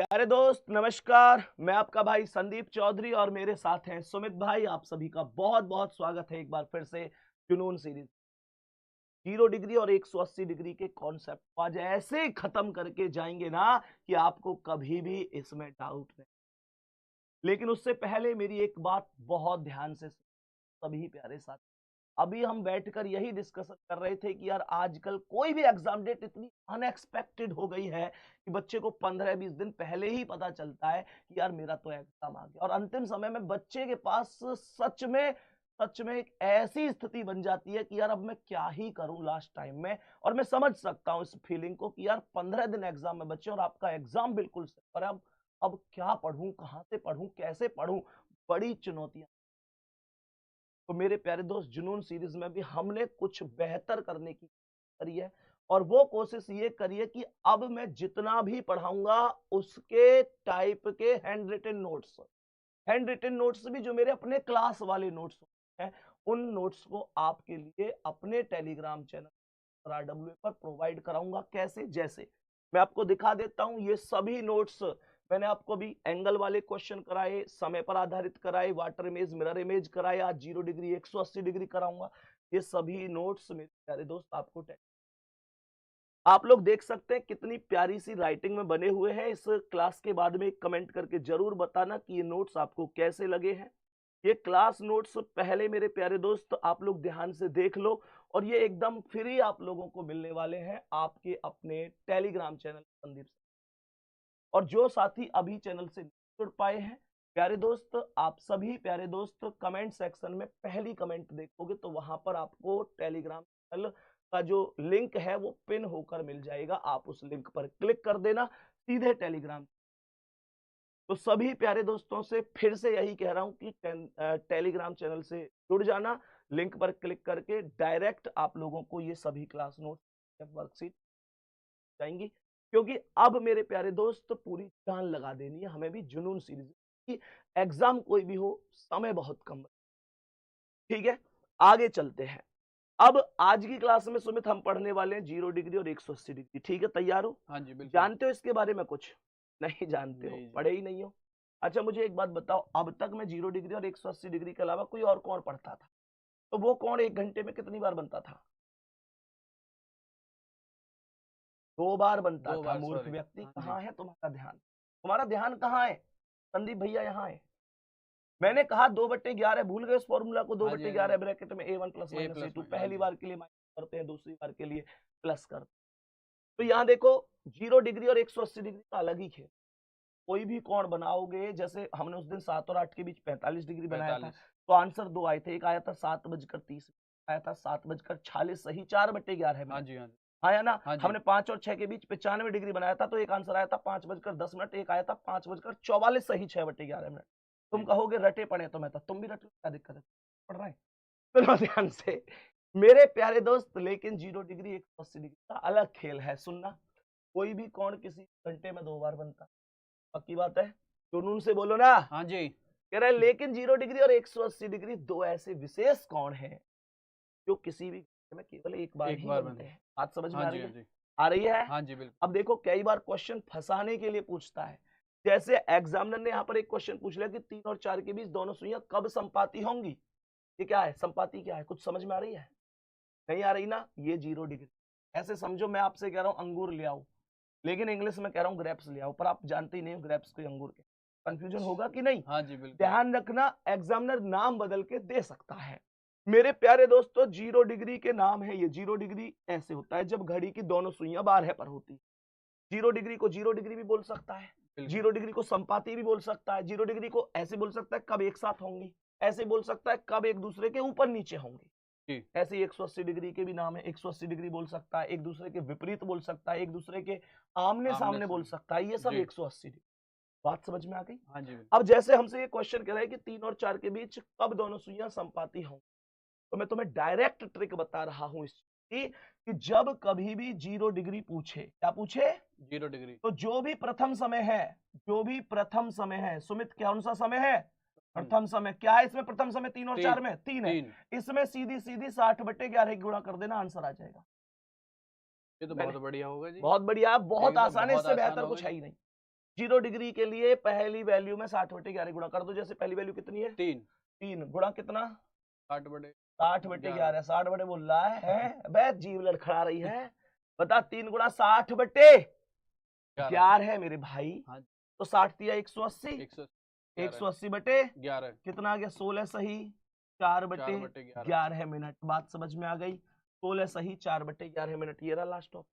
प्यारे दोस्त नमस्कार। मैं आपका भाई संदीप चौधरी और मेरे साथ हैं सुमित भाई। आप सभी का बहुत बहुत स्वागत है एक बार फिर से जुनून सीरीज। 0 डिग्री और 180 डिग्री के कॉन्सेप्ट आज ऐसे खत्म करके जाएंगे ना कि आपको कभी भी इसमें डाउट नहीं। लेकिन उससे पहले मेरी एक बात बहुत ध्यान से सभी प्यारे साथ, अभी हम बैठकर यही डिस्कशन कर रहे थे कि यार आजकल कोई भी एग्जाम डेट इतनी अनएक्सपेक्टेड हो गई है कि बच्चे को 15-20 दिन पहले ही पता चलता है कि यार मेरा तो एग्जाम आ गया, और अंतिम समय में बच्चे के पास सच में एक ऐसी स्थिति बन जाती है कि यार अब मैं क्या ही करूं लास्ट टाइम में। और मैं समझ सकता हूं इस फीलिंग को कि यार 15 दिन एग्जाम में बच्चे और आपका एग्जाम बिल्कुल से, और अब क्या पढ़ूं, कहां से पढ़ूं, कैसे पढ़ूं, बड़ी चुनौतियां। तो मेरे प्यारे दोस्त जुनून सीरीज में भी हमने कुछ बेहतर करने की करी है, और वो कोशिश ये करी है कि अब मैं जितना भी पढ़ाऊंगा उसके टाइप के हैंड रिटन नोट्स भी जो मेरे अपने क्लास वाले नोट्स हैं, उन नोट्स को आपके लिए अपने टेलीग्राम चैनल RWA पर प्रोवाइड कराऊंगा। कैसे? जैसे मैं आपको दिखा देता हूं, ये सभी नोट्स मैंने आपको भी एंगल वाले क्वेश्चन कराए, समय पर आधारित कराए, वाटर इमेज, मिरर इमेज कराए, आज 0 डिग्री 180 डिग्री कराऊंगा। ये सभी नोट्स मेरे प्यारे दोस्त आपको आप लोग देख सकते हैं कितनी प्यारी सी राइटिंग में बने हुए हैं। इस क्लास के बाद में कमेंट करके जरूर बताना कि ये नोट्स आपको कैसे लगे हैं। ये क्लास नोट्स पहले मेरे प्यारे दोस्त आप लोग ध्यान से देख लो, और ये एकदम फ्री आप लोगों को मिलने वाले हैं आपके अपने टेलीग्राम चैनल संदीप से। और जो साथी अभी चैनल से जुड़ पाए हैं, प्यारे दोस्त, आप सभी प्यारे दोस्त कमेंट सेक्शन में पहली कमेंट देखोगे तो वहां पर आपको टेलीग्राम चैनल का जो लिंक है वो पिन होकर मिल जाएगा। आप उस लिंक पर क्लिक कर देना सीधे टेलीग्राम। तो सभी प्यारे दोस्तों से फिर से यही कह रहा हूं कि टेलीग्राम चैनल से जुड़ जाना। लिंक पर क्लिक करके डायरेक्ट आप लोगों को ये सभी क्लास नोट वर्कशीट जाएंगी, क्योंकि अब मेरे प्यारे दोस्त पूरी जान लगा देनी है हमें भी जुनून सीरीज की। एग्जाम कोई भी हो, समय बहुत कम, ठीक है। आगे चलते हैं। अब आज की क्लास में सुमित हम पढ़ने वाले हैं 0 डिग्री और 180 डिग्री। ठीक है, तैयार हो? हाँ जी, बिल्कुल। जानते हो इसके बारे में कुछ? नहीं जानते हो, नहीं जी। पढ़े ही नहीं हो। अच्छा मुझे एक बात बताओ, अब तक मैं 0 डिग्री और 180 डिग्री के अलावा कोई और कौन पढ़ता था? तो वो कौन 1 घंटे में कितनी बार बनता था? 2 बार बनता 2 था। बार, मूर्ख सॉरी। व्यक्ति, हाँ जी। कहाँ है तुम्हारा ध्यान? तुम्हारा ध्यान कहाँ है? संदीप भैया यहाँ है। मैंने कहा 2/11, भूल गए उस फॉर्मूला को? दो हाँ जी, बट्टे हाँ ग्यारह जी। ब्रैकेट में A1 प्लस ए माइनस प्लस A2, माइनस, हाँ पहली जी। बार के लिए माइनस करते हैं, दूसरी बार के लिए प्लस करते हैं। तो यहाँ देखो 0 डिग्री और 180 डिग्री का अलग ही खेल। कोई भी कोण बनाओगे, जैसे हमने उस दिन 7 और 8 के बीच 45 डिग्री बनाया था, 45। तो आंसर दो आए थे। एक आया था 7:30, आया था 7:46, सही 4/11 हाँ मिनट जी, हाँ जी। आया ना। हाँ जी। हमने 5 और 6 के बीच 95 डिग्री बनाया था, तो एक आंसर आया था 5:10, एक आया था 5:44, सही 6/11 मिनट। तुम जी। कहोगे रटे पड़े तो मैं था, तुम भी रट लो, क्या दिक्कत है? पढ़ रहा है। सुनो ध्यान से मेरे प्यारे दोस्त, लेकिन 0 डिग्री 180 डिग्री का अलग खेल है, सुनना। कोई भी कोण किसी घंटे में 2 बार बनता, पक्की बात है? जुनून से बोलो ना। हाँ जी। कह रहे लेकिन 0 डिग्री और 180 डिग्री दो ऐसे विशेष कोण हैं जो किसी भी घंटे में केवल एक बार एक ही बार बनते बनता। हैं। बात समझ में हाँ आ जी, रही हाँ है? जी। आ रही है। हाँ जी, बिल्कुल। अब देखो कई बार क्वेश्चन फंसाने के लिए पूछता है। जैसे एग्जामिनर ने यहाँ पर एक क्वेश्चन पूछ लिया कि 3 और 4 के बीच दोनों सुइयां कब संपाती होंगी। ये क्या है? संपाती क्या है? कुछ समझ में आ रही है? नहीं आ रही ना? ये 0 डिग्री। ऐसे समझो मैं आपसे कह रहा हूँ अंगूर ले आओ, लेकिन इंग्लिश में कह रहा हूँ ग्रेप्स ले आओ, पर आप जानते ही नहीं हो ग्रेप्स को अंगूर के। कंफ्यूजन होगा कि नहीं? हाँ जी, बिल्कुल। ध्यान रखना, एग्जामिनर नाम बदल के दे सकता है। मेरे प्यारे दोस्तों 0 डिग्री के नाम है ये। 0 डिग्री ऐसे होता है जब घड़ी की दोनों सुइयां बारह पर होती है। 0 डिग्री को 0 डिग्री भी बोल सकता है, बिल्कुल। 0 डिग्री को संपाती भी बोल सकता है, 0 डिग्री को ऐसे बोल सकता है कब एक साथ होंगी, ऐसे बोल सकता है कब एक दूसरे के ऊपर नीचे होंगे। जी। ऐसे ही 180 डिग्री के भी नाम है। 180 डिग्री बोल सकता है, एक दूसरे के विपरीत बोल सकता है, एक दूसरे के आमने आमने सामने बोल सामने। सकता है। ये सब जी। 180 डिग्री। बात समझ में आ गई? हाँ जी, बिल्कुल। अब जैसे हमसे ये क्वेश्चन कह रहा है कि 3 और 4 के बीच कब दोनों सुइयां संपाती हों, तो मैं तुम्हें डायरेक्ट ट्रिक बता रहा हूं इसकी कि जब कभी भी 0 डिग्री पूछे, क्या पूछे? 0 डिग्री। तो जो भी प्रथम समय है, जो भी प्रथम समय है, सुमित कौन सा समय है? प्रथम समय। क्या है इसमें प्रथम समय? 3 और 4 3। में 3 है। 3। इसमें सीधी सीधी 60/11 गुणा कर देना, आंसर आ जाएगा। ये तो मैंने बहुत बढ़िया होगा जी। बहुत बढ़िया, बहुत एकदम आसान है, बहुत इससे आसान बेहतर होगा कुछ है जी। ही नहीं। जीरो डिग्री के लिए पहली वैल्यू में 60/11 गुणा कर दो। जैसे पहली वैल्यू कितनी है? 3 गुणा कितना? 60/11। 60 बोल रहा है जीव लड़खड़ा रही है। बता 3 गुणा 60/11 है मेरे भाई। तो 60 दिया 180, 180/11 कितना आ गया? 16 सही 4/11 मिनट। बात समझ में आ गई? 16 सही 4/11 मिनट। ये रहा लास्ट ऑफ।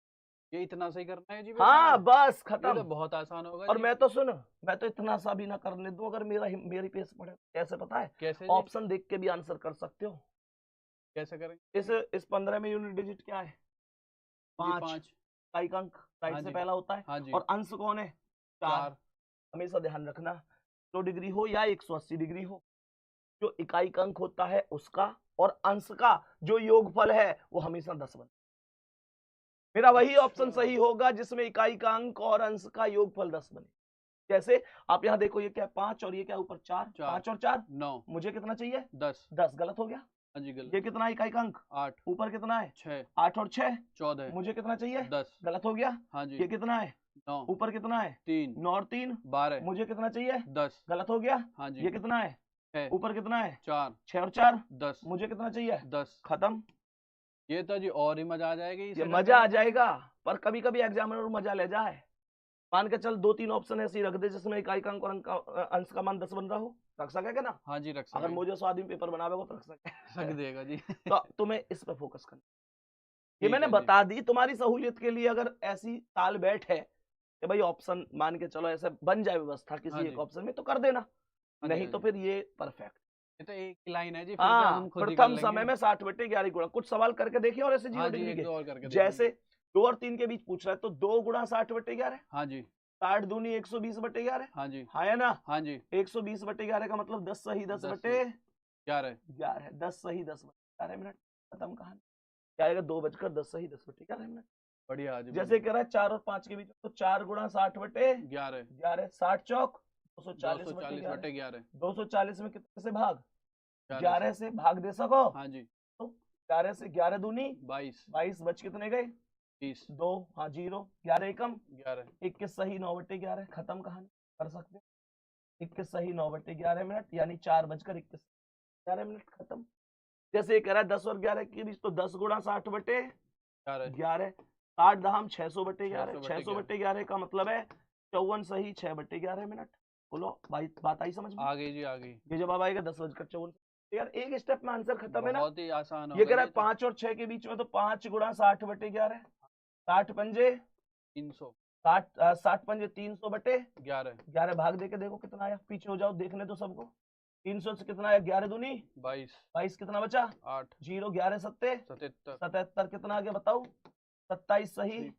ये इतना सही करना है जी? हाँ बस खत्म। ये तो बहुत आसान होगा और जी। मैं तो सुन, मैं तो इतना सा भी ना करने दूं अगर मेरी पेस पड़े। कैसे पता है? कैसे? ऑप्शन देख के भी आंसर कर सकते हो। कैसे करेंगे? इस 15 में यूनिट डिजिट क्या है? 5 इकाई अंक राइट से पहला होता है। और अंश कौन है? 4। हमेशा ध्यान रखना 100 डिग्री हो या 180 डिग्री हो, जो इकाई अंक होता है उसका और अंश का जो योगफल है वो हमेशा 10 बने। मेरा वही ऑप्शन सही होगा जिसमें इकाई का अंक और अंश का योगफल 10 बने। जैसे आप यहाँ देखो, ये क्या 5 और ये क्या ऊपर 4, 5 और 4 9। मुझे कितना चाहिए? 10 गलत हो गया। ये कितना इकाई का अंक? 8। ऊपर कितना है? 6। 8 और 6 14। मुझे कितना चाहिए? 10 गलत हो गया। ये कितना है? 9। ऊपर कितना है? 3। 9 और 3 12। मुझे कितना चाहिए? 10 गलत हो गया। ये कितना है? 6। ऊपर कितना है? 4। 6 और 4 10। मुझे कितना चाहिए? 10 खत्म। ये तो जी और ही मजा आ जाएगा। ये मजा आ जाएगा, पर कभी कभी एग्जामिनर मजा ले जाए। मान के चल 2-3 ऑप्शन ऐसे ही रख दे जिसमें इकाई का अंक और अंश का मान 10 बन रहा हो। रख सकेगा ना? हाँ जी रख सकेगा। अगर मुझे 100 आदमी पेपर बनावेगा तो रख देगा जी। तो तुम्हें इस पे फोकस करना। ये मैंने बता दी तुम्हारी सहूलियत के लिए। अगर ऐसी ताल बैठ है कि भाई ऑप्शन मान के चलो ऐसे बन जाए व्यवस्था किसी एक ऑप्शन में, तो कर देना। नहीं तो फिर ये परफेक्ट। ये तो एक लाइन है जी। हाँ, प्रथम समय में 60/11 गुणा। कुछ सवाल करके देखिए और ऐसे जीरो डिग्री के। जैसे 2 और 3 के बीच पूछ रहा है तो 2 गुणा 60/11। हाँ जी। 60 दूनी 120/11। हाँ जी। हाँ है ना? हाँ जी। 120/11 का मतलब 10 सही 10/11। 10 सही 10/11 मिनट। खत्म कहानी। क्या आएगा? 2 बजकर 10 सही 10/11 मिनट। बढ़िया। जैसे कह रहा है 4 और 5 के बीच तो 4 गुणा 60/11। 60 चौक 240/11। 240 में कितने से भाग? 11 से भाग दे सको? हाँ जी। तो 11 से 11 दूनी 22। 22 बच कितने गए? 30। 2 हाँ 0। 11 एकम 11। 21 सही 9/11। खत्म कहानी। कर सकते 21 सही 9/11 मिनट, यानी 4 बजकर 21 मिनट। खत्म। जैसे ये कह रहा है 10 और 11 के बीच तो 10 गुणा 60/11। 60 दहम 600/11। 600/11 का मतलब है 54 सही 6/11 मिनट। बोलो भाई, बात आई समझ में? आ गई जी आ गई। ये जवाब आएगा 10:54। यार एक स्टेप में आंसर खत्म है ना? बहुत ही आसान ये कह रहा है 5 और 6 के बीच में तो 5 गुणा 60/11। 60 पंजे 300। 60 पंजे 300/11। 11 भाग दे के देखो कितना आया। पीछे हो जाओ देखने तो सबको। 300 से कितना आया? 11 दूनी 22। 22 कितना बचा? 8। 0 11 सत्ते 77 कितना आ गया बताओ? 27 सही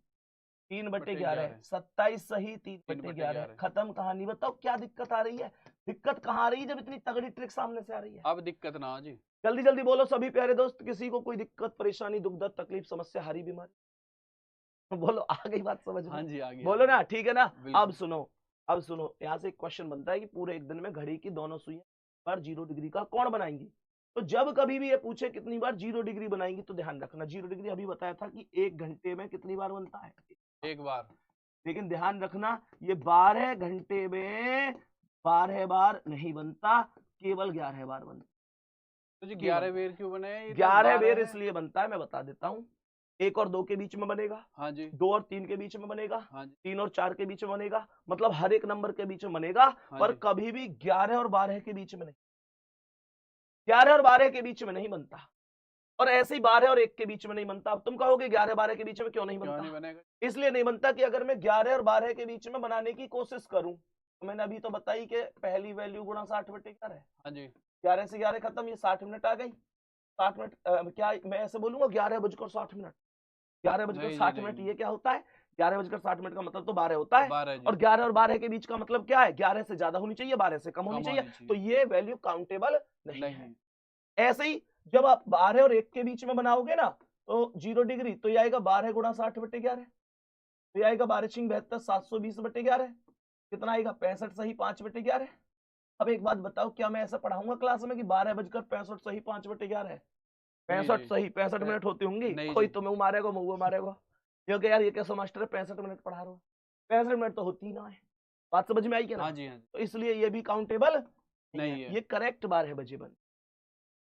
3/11। 27 सही 3/11। खत्म कहानी। बताओ क्या दिक्कत आ रही है? दिक्कत कहाँ आ रही है जब इतनी तगड़ी ट्रिक सामने से आ रही है? अब दिक्कत ना जी। जल्दी जल्दी बोलो सभी प्यारे दोस्त। किसी को कोई दिक्कत परेशानी दुख दर्द तकलीफ समस्या हारी बीमारी? बोलो आ गई बात समझ में? हाँ जी आ गई। बोलो ना, ठीक है ना? अब सुनो यहाँ से एक क्वेश्चन बनता है कि पूरे एक दिन में घड़ी की दोनों सुइयां पर 0 डिग्री का कोण बनाएंगी। तो जब कभी भी ये पूछे कितनी बार 0 डिग्री बनाएंगी तो ध्यान रखना 0 डिग्री अभी बताया था कि 1 घंटे में कितनी बार बनता है? 1 बार। लेकिन ध्यान रखना ये 12 घंटे में 12 बार नहीं बनता, केवल 11 बार बनता। तो जी 11 बेर क्यों बने? 11 बेर इसलिए बनता है, मैं बता देता हूँ। 1 और 2 के बीच में बनेगा। हाँ जी। 2 और 3 के बीच में बनेगा। हाँ जी। 3 और 4 के बीच में बनेगा। मतलब हर एक नंबर के बीच में बनेगा। हाँ पर कभी भी 11 और 12 के बीच में नहीं। 11 और 12 के बीच में नहीं बनता। और ऐसे ही 12 और 1 के बीच में नहीं बनता। अब तुम कहोगे 11-12 के बीच में क्यों नहीं बनता? नहीं इसलिए नहीं बनता कि अगर मैं 11 और 12 के बीच में बनाने की कोशिश करूं तो मैंने अभी तो बताई कि पहली वैल्यू गुणा 60/11 है। हाँ जी। 11 से 11 खत्म, ये 60 मिनट आ गई। 60 मिनट क्या मैं ऐसे बोलूंगा 11:60 11:60 ये क्या होता है? 11:60 का मतलब तो 12 होता है। और 11 और 12 के बीच का मतलब क्या है? 11 से ज्यादा होनी चाहिए, 12 से कम होनी चाहिए। तो ये वैल्यू काउंटेबल नहीं है। ऐसे ही जब आप 12 और 1 के बीच में बनाओगे ना तो 0 डिग्री तो ये आएगा 12 गुणा 60/11। तो ये आएगा 12×72 720/11। कितना आएगा? 65 सही 5/11। अब एक बात बताओ, क्या मैं ऐसा पढ़ाऊंगा क्लास में कि 12:65 सही 5/11 है? 65 सही 65 मिनट होती होंगी। कोई तुम्हें मारेगा मुँह मारेगा क्योंकि यार ये कैसा मास्टर है 65 मिनट पढ़ा रहा हूँ। 65 मिनट तो होती ना है। बात समझ में आई क्या हाँ ना? जी, हाँ जी। तो इसलिए ये भी काउंटेबल नहीं है। ये करेक्ट बार है बजीबन।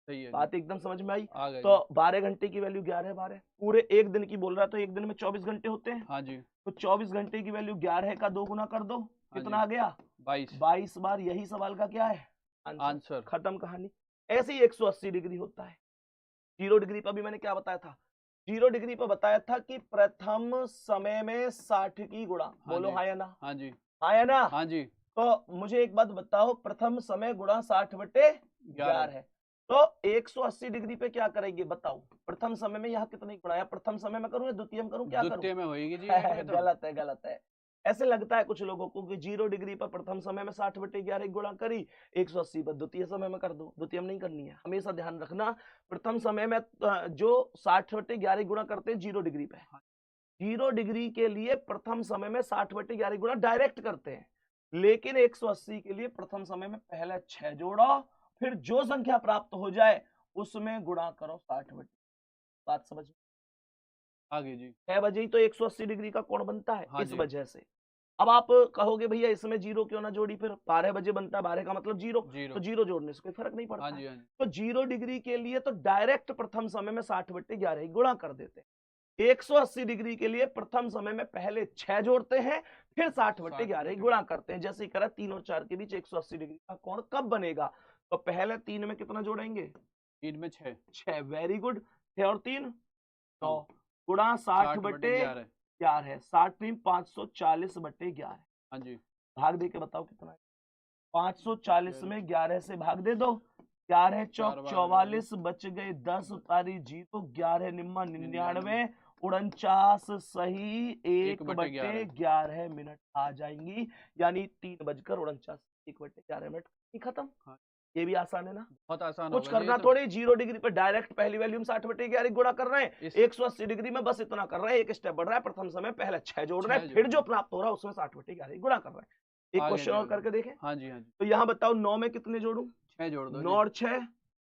सही है जी। बात एकदम समझ में आई। आ गया तो जी। 12 घंटे की वैल्यू 11 12 पूरे एक दिन की बोल रहा है, तो एक दिन में 24 घंटे होते हैं। हाँ जी, तो 24 घंटे की वैल्यू 11 का 2 गुना कर दो, हाँ कितना जी। आ गया? 22 22 बार। यही सवाल का क्या है आंसर? आंसर। खत्म कहानी। ऐसे ही 180 डिग्री होता है। 0 डिग्री पर भी मैंने क्या बताया था? 0 डिग्री पर बताया था कि प्रथम समय में 60 की गुणा। हाँ बोलो जी, हाँ या ना? हाँ जी, हाँ या ना? हाँ जी। तो मुझे एक बात बताओ, प्रथम समय गुणा 60 बटे 11 11 है। तो 180 डिग्री पे क्या करेंगे बताओ? प्रथम समय में यहाँ कितने गुणा है? प्रथम समय में करूं या द्वितीय में करूं, क्या करूं? द्वितीय में होएगी जी ये तो। गलत है, गलत है। ऐसे लगता है कुछ लोगों को कि 0 डिग्री पर प्रथम समय में 60 बटे 11 गुणा करी, 180 पर द्वितीय समय में कर दो। द्वितीय में नहीं करनी है, हमेशा ध्यान रखना। प्रथम समय में जो 60 बटे 11 गुणा करते हैं 0 डिग्री पे, 0 डिग्री के लिए प्रथम समय में 60 बटे 11 गुणा डायरेक्ट करते हैं। लेकिन 180 के लिए प्रथम समय में पहले 6 जोड़ो, फिर जो संख्या प्राप्त हो जाए उसमें गुणा करो 60 बटे। बात समझ में? आगे जी। 6 बजे ही तो 180 डिग्री का कोण बनता है, हाँ इस जी, वजह से। अब आप कहोगे भैया इसमें 0 क्यों ना जोड़ी? फिर 12 बजे बनता है, 12 का मतलब 0, तो 0। 0 जोड़ने से कोई फर्क नहीं हाँ पड़ता है। जी, हाँ जी। तो 0 डिग्री के लिए तो डायरेक्ट प्रथम समय में 60 बटे 11 ही गुणा कर देते हैं। 180 डिग्री के लिए प्रथम समय में पहले 6 जोड़ते हैं, फिर 60 बटे 11 गुणा करते हैं। जैसे ही करा 3 और 4 के बीच 180 डिग्री का कोण कब बनेगा? तो पहले 3 में कितना जोड़ेंगे? 3 में 6। 6। Very good. 6 और 3 9 9 गुणा 60 60 बटे बटे 11। 11 60 3 540 बटे 11। हाँ जी। भाग दे के बताओ कितना है? 540 में 11 से भाग दे दो। 11 4 चौक बार 44 बच गए 10 उतारी 0 11 निम्मा 99 49 सही 1 बटे बटे 11 मिनट आ जाएंगी। यानी 3:49 1 बटे 11 मिनट खत्म। हाँ। ये भी आसान है ना? बहुत आसान कुछ होगा जी ये करना तो। थोड़ी, 0 डिग्री पे डायरेक्ट पहली वैल्यू में 60 बटे 11 गुणा कर रहे हैं। 180 डिग्री में बस इतना कर रहे हैं, एक स्टेप बढ़ रहा है। प्रथम समय पहले 6 जोड़ रहे हैं, फिर जो प्राप्त हो रहा है उसमें 60 बटे 11 गुणा कर रहे हैं। एक आगे क्वेश्चन जी, और आगे। करके देखें। हाँ जी, हाँ जी। तो यहाँ बताओ 9 में कितने जोड़ू? 6 जोड़ दो 9 जी। और 6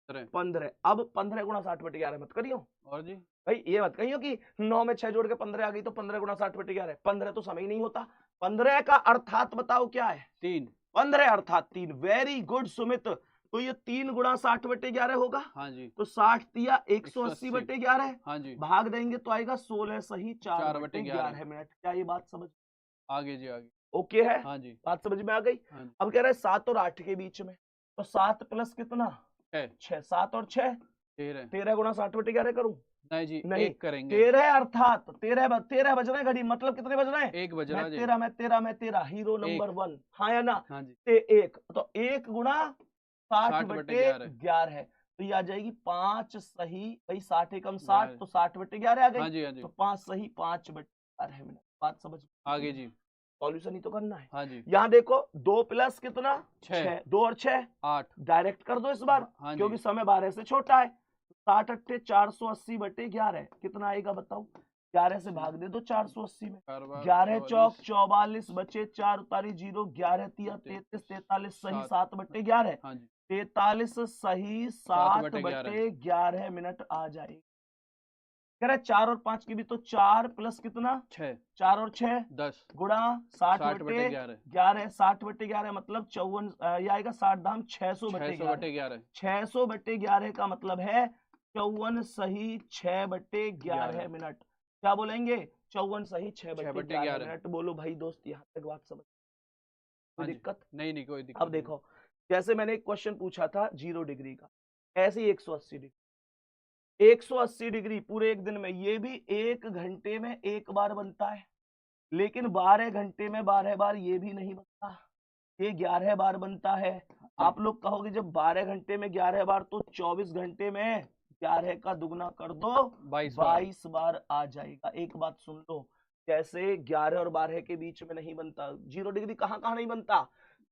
15। 15। अब 15 गुणा 60 बटे 11 मत करियो और जी। भाई, ये मत कहियो कि 9 में 6 जोड़ के 15 आ गई तो 15 गुणा 60 बटे 11। 15 तो समय ही नहीं होता। 15 का अर्थात बताओ क्या है? 3। 15 अर्थात 3। Very good Sumit. तो ये 3 गुणा 60 बटे 11 होगा। हाँ जी। तो 60 दिया 180 बटे 11। हाँ जी। भाग देंगे तो आएगा 16 सही 4 4 बटे बटे 11 मिनट। क्या ये बात समझ आगे जी, आगे। ओके है? हाँ जी, बात समझ में आ गई? हाँ जी। अब कह रहा है 7 और 8 के बीच में, तो 7 प्लस कितना? 6। 6। 7 और 6 13। 13 गुणा 60 बटे 11 करूं? नहीं जी, नहीं, 1 करेंगे। 13 अर्थात 13 बज रहे हैं घड़ी, मतलब कितने बज रहे हैं? 1 बज मैं रहा जी। 13 मैं 13 मैं 13 हीरो नंबर 1। हाँ या ना? हाँ जी। 1 तो 1 गुणा 60 बटे 11 है। तो ये आ जाएगी 5 सही भाई। 60 एकम 60 तो 60 बटे 11 आ गई। हाँ जी, हाँ जी। तो 5 सही 5 बटे 11 मिनट। बात समझ आगे जी। सॉल्यूशन ही तो करना है। हाँ जी। यहाँ देखो 2 प्लस कितना? 6। 2 और 6 8। डायरेक्ट कर दो इस बार, हाँ क्योंकि जी। समय 12 से छोटा है। 60 अट्ठे 480 बटे 11 कितना आएगा बताओ? 11 से भाग दे दो 480 में। 11 चौक 44 बचे 4 उतारी 0 11 तिया 33 43 सही 7 बटे 11। हाँ जी। 43 सही 7 बटे 11 मिनट आ जाएगी। कह रहा है 4 और 5 की भी, तो 4 प्लस कितना? 6। 4 और 6 10 गुणा 60 60 बटे 11। 11 60 बटे 11 मतलब 54 ये आएगा 60 धाम 600 बटे 11। 600 बटे 11 का मतलब है 54 सही 6 बटे 11 मिनट। क्या बोलेंगे? 54 सही 6 बटे 11 मिनट। बोलो भाई दोस्त, यहाँ तक बात समझ कोई दिक्कत? नहीं कोई दिक्कत। अब देखो, जैसे मैंने एक क्वेश्चन पूछा था 0 डिग्री का, ऐसे ही 180 डिग्री। 180 डिग्री पूरे एक दिन में, ये भी 1 घंटे में एक बार बनता है। लेकिन 12 घंटे में 12 बार ये भी नहीं बनता, ये 11 बार बनता है। आप लोग कहोगे जब 12 घंटे में 11 बार, तो 24 घंटे में 11 का दुगना कर दो 22 बार आ जाएगा। एक बात सुन लो, जैसे 11 और 12 के बीच में नहीं बनता 0 डिग्री। कहाँ कहाँ नहीं बनता?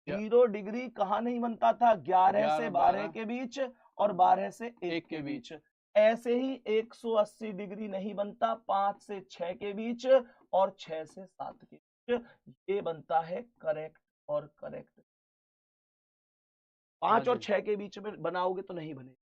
0 डिग्री कहाँ नहीं बनता था? 11 से 12 के बीच और 12 से 1 के बीच। ऐसे ही 180 डिग्री नहीं बनता 5 से 6 के बीच और 6 से 7 के बीच। ये बनता है करेक्ट और करेक्ट। 5 और 6 के बीच में बनाओगे तो नहीं बनेगा,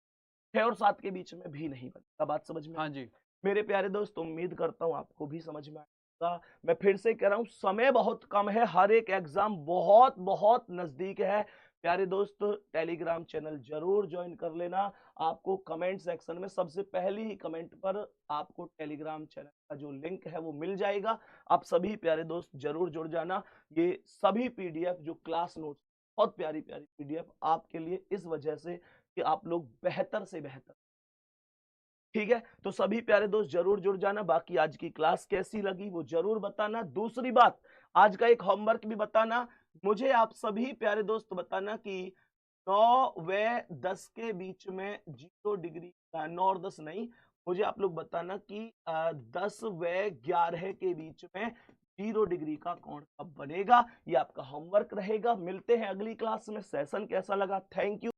6 और 7 के बीच में भी नहीं बनेगा। बात समझ में? हाँ जी। मेरे प्यारे दोस्त, उम्मीद करता हूं आपको भी समझ में आया। मैं फिर से कह रहा हूं, समय बहुत कम है, हर एक एग्जाम बहुत बहुत नजदीक है। प्यारे दोस्त, टेलीग्राम चैनल जरूर ज्वाइन कर लेना। आपको कमेंट सेक्शन में सबसे पहली ही कमेंट पर आपको टेलीग्राम चैनल का जो लिंक है वो मिल जाएगा। आप सभी प्यारे दोस्त जरूर जुड़ जाना। ये सभी पीडीएफ जो क्लास नोट्स, बहुत प्यारी प्यारी पीडीएफ आपके लिए, इस वजह से कि आप लोग बेहतर से बेहतर, ठीक है। तो सभी प्यारे दोस्त जरूर जुड़ जाना। बाकी आज की क्लास कैसी लगी वो जरूर बताना। दूसरी बात, आज का एक होमवर्क भी बताना। मुझे आप सभी प्यारे दोस्त बताना कि 9 व 10 के बीच में 0 डिग्री, 9 और 10 नहीं, मुझे आप लोग बताना कि 10 व 11 के बीच में 0 डिग्री का कोण कब बनेगा। ये आपका होमवर्क रहेगा। मिलते हैं अगली क्लास में। सेशन कैसा लगा? Thank you.